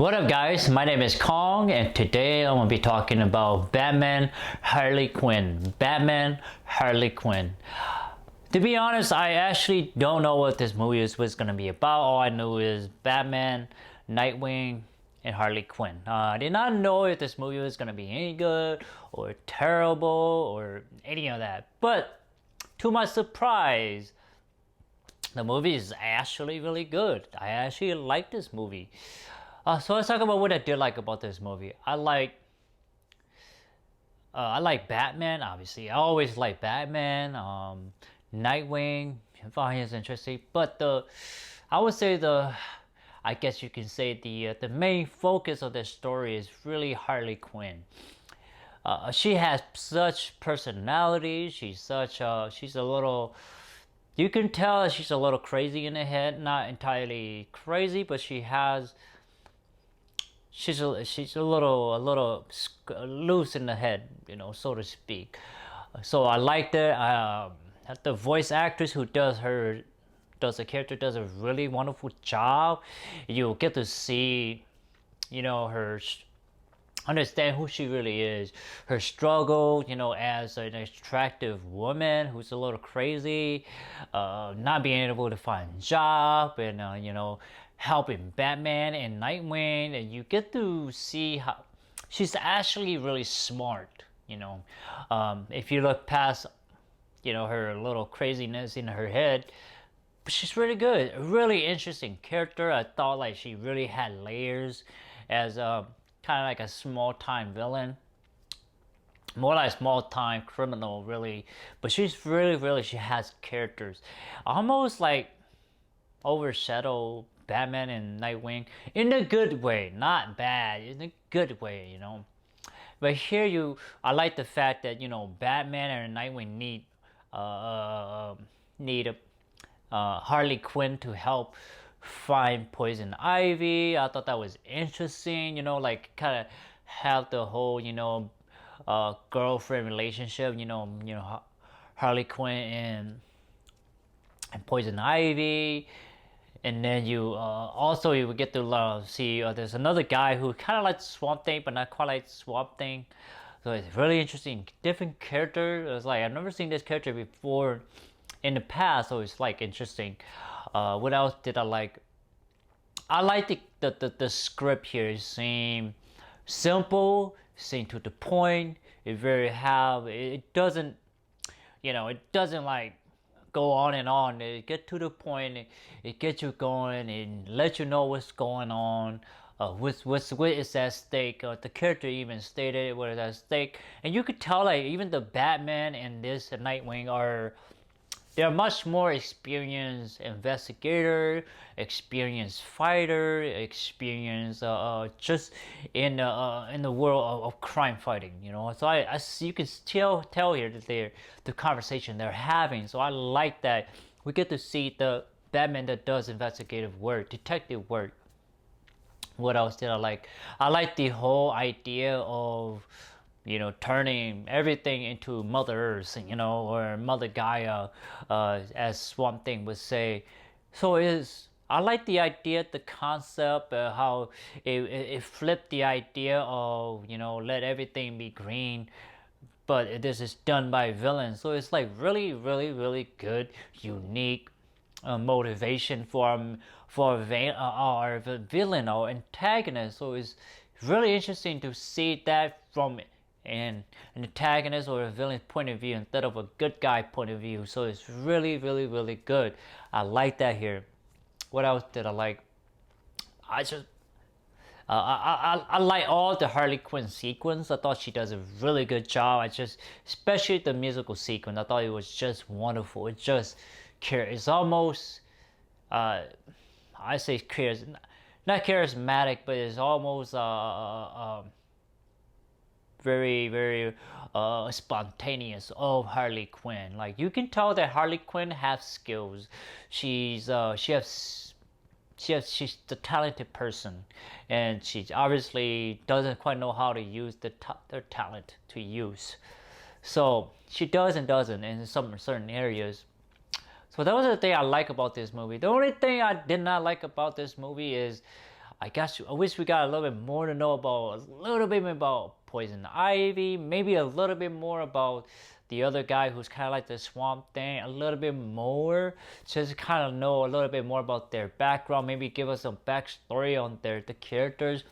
What up guys, my name is Kong and today I'm going to be talking about Batman Harley Quinn. Batman Harley Quinn. To be honest, I actually don't know what this movie was going to be about. All I knew is Batman, Nightwing, and Harley Quinn. I did not know if this movie was going to be any good or terrible or any of that. But to my surprise, the movie is actually really good. I actually like this movie. So let's talk about what I did like about this movie. I like Batman, obviously. I always like Batman. Nightwing, I find him interesting. But I guess you can say the main focus of the story is really Harley Quinn. She has such personality. She's a little. You can tell that she's a little crazy in the head. Not entirely crazy, but she's a little loose in the head, so to speak. So I like that. The voice actress who does the character does a really wonderful job. You get to see, her understand who she really is, her struggle, as an attractive woman who's a little crazy, not being able to find a job, and helping Batman and Nightwing, and you get to see how she's actually really smart. If you look past, her little craziness in her head, but she's really good, a really interesting character. I thought like she really had layers as kind of like a small-time villain, more like a small-time criminal, really. But she's really, she has characters, almost like overshadow Batman and Nightwing in a good way, not bad, in a good way, But here I like the fact that Batman and Nightwing need Harley Quinn to help find Poison Ivy. I thought that was interesting, like kind of have the whole girlfriend relationship, Harley Quinn and Poison Ivy. And then you would get to see there's another guy who kind of like Swamp Thing, but not quite like Swamp Thing. So it's really interesting, different character. It's like I've never seen this character before in the past, so it's like interesting. What else did I like? I like the script here. Seem simple, seem to the point. It doesn't like go on and on. It get to the point. It gets you going and let you know what's going on. What is at stake? The character even stated what is at stake, and you could tell like even the Batman and this Nightwing they're much more experienced investigator, experienced fighter, experienced just in the world of crime fighting, So I see, you can still tell here that the conversation they're having. So I like that we get to see the Batman that does investigative work, detective work. What else did I like? I like the whole idea of turning everything into Mother Earth, or Mother Gaia, as Swamp Thing would say. So I like the idea, the concept, how it flipped the idea of, let everything be green, but this is done by villains. So it's like really good, unique motivation for our villain or antagonist. So it's really interesting to see that from an antagonist or a villain's point of view instead of a good guy point of view. So it's really good. I like that here. What else did I like? I like all the Harley Quinn sequence. I thought she does a really good job. Especially the musical sequence, I thought it was just wonderful. It's almost I say not charismatic, but it's almost very spontaneous of Harley Quinn. Like you can tell that Harley Quinn has skills. She's the talented person, and she obviously doesn't quite know how to use their talent to use. So she does and doesn't in some certain areas. So that was the thing I like about this movie. The only thing I did not like about this movie is I wish we got a little bit more to know about, a little bit about Poison Ivy, maybe a little bit more about the other guy who's kind of like the Swamp Thing, a little bit more, just kind of know a little bit more about their background, maybe give us some backstory on the characters.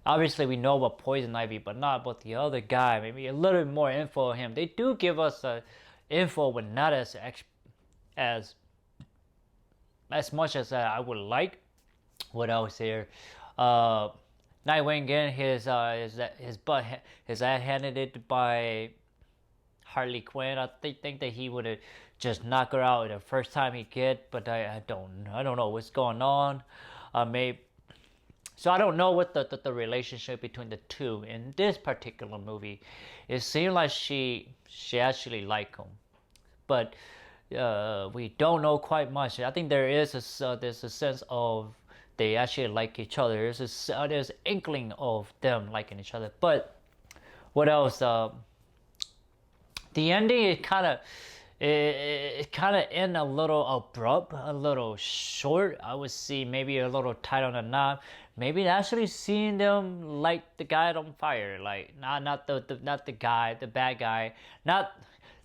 Obviously, we know about Poison Ivy, but not about the other guy. Maybe a little bit more info on him. They do give us info, but not as as much as I would like. What else here? Nightwing getting his ass handed by Harley Quinn. I think that he would have just knocked her out the first time he get, but I don't know what's going on. Maybe. So I don't know what the relationship between the two in this particular movie. It seemed like she actually liked him, but we don't know quite much. I think there's a sense of they actually like each other. There's an inkling of them liking each other. But what else? The ending it kind of end a little abrupt, a little short. I would see maybe a little tight on the knot. Maybe actually seeing them light the guy on fire, like not the guy, the bad guy, not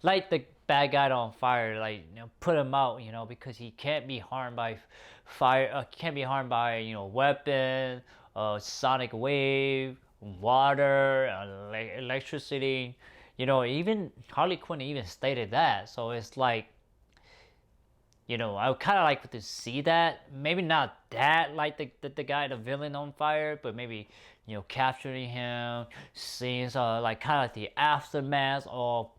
light the bad guy on fire, like put him out, because he can't be harmed by fire, can't be harmed by weapon, sonic wave, water, electricity. Even Harley Quinn even stated that. So it's like, I would kind of like to see that. Maybe not that, like the guy, the villain on fire, but maybe, capturing him, seeing like kind of like the aftermath of,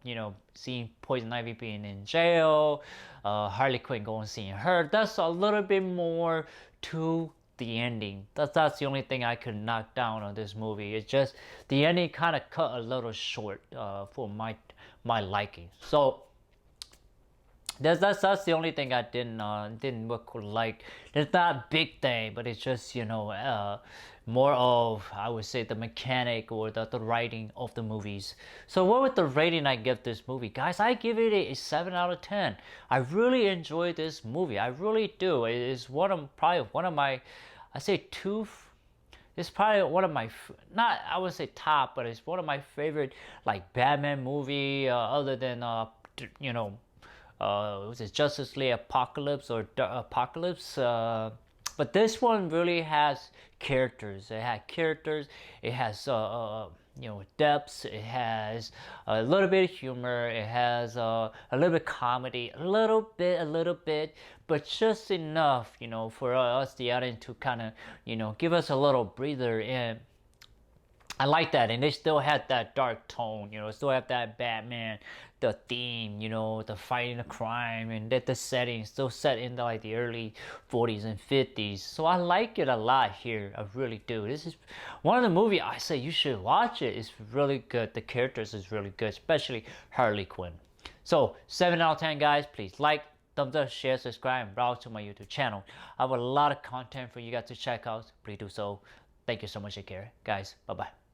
seeing Poison Ivy being in jail, Harley Quinn going seeing her. That's a little bit more to the ending. That's the only thing I could knock down on this movie. It's just the ending kind of cut a little short for my liking. So that's the only thing I didn't like. It's not a big thing, but it's just more of, I would say, the mechanic or the writing of the movies. So what would the rating I give this movie, guys? I give it a 7 out of 10. I really enjoy this movie. I really do. It is probably one of my, I say two. It's probably one of my, not I would say top, but it's one of my favorite like Batman movie, other than was it Justice League Apocalypse or Apocalypse? But this one really has characters. It had characters. It has depths. It has a little bit of humor. It has a little bit of comedy, a little bit, but just enough, for us, the audience, to kind of, give us a little breather in. I like that, and they still had that dark tone, still have that Batman, the theme, the fighting the crime, and that the setting still set in like the early 40s and 50s. So I like it a lot here. I really do. This is one of the movies I say you should watch it. It's really good. The characters is really good, especially Harley Quinn. So 7 out of 10, guys. Please like, thumbs up, share, subscribe, and browse to my YouTube channel. I have a lot of content for you guys to check out. Please do so. Thank you so much. Take care, guys. Bye bye.